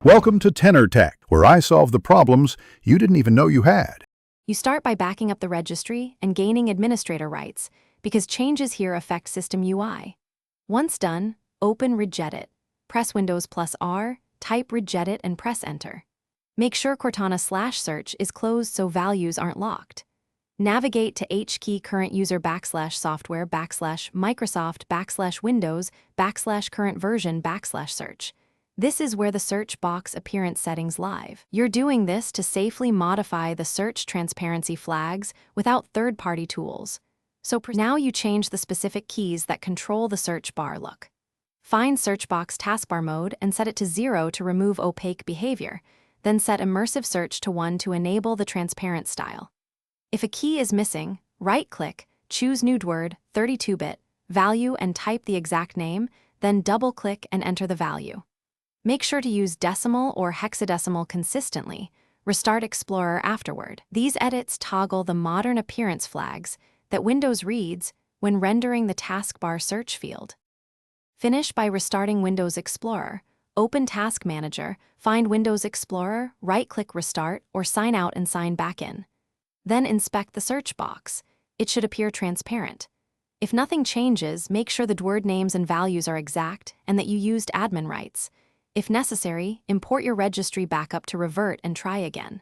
Welcome to Tenor Tech, where I solve the problems you didn't even know you had. You start by backing up the registry and gaining administrator rights, because changes here affect system UI. Once done, open Regedit. Press Windows plus R, type Regedit and press Enter. Make sure Cortana/search is closed so values aren't locked. Navigate to HKey current user /software /Microsoft /Windows /current version /search. This is where the search box appearance settings live. You're doing this to safely modify the search transparency flags without third-party tools. So now you change the specific keys that control the search bar look. Find search box taskbar mode and set it to 0 to remove opaque behavior, then set immersive search to 1 to enable the transparent style. If a key is missing, right-click, choose New Word, 32-bit, value and type the exact name, then double-click and enter the value. Make sure to use decimal or hexadecimal consistently. Restart Explorer afterward. These edits toggle the modern appearance flags that Windows reads when rendering the taskbar search field. Finish by restarting Windows Explorer. Open Task Manager, find Windows Explorer, right-click Restart, or sign out and sign back in. Then inspect the search box. It should appear transparent. If nothing changes, make sure the word names and values are exact and that you used admin rights. If necessary, import your registry backup to revert and try again.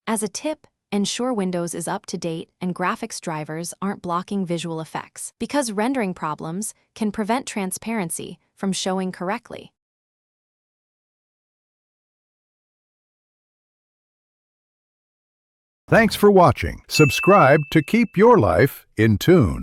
As a tip, ensure Windows is up to date and graphics drivers aren't blocking visual effects, because rendering problems can prevent transparency from showing correctly. Thanks for watching. Subscribe to keep your life in tune.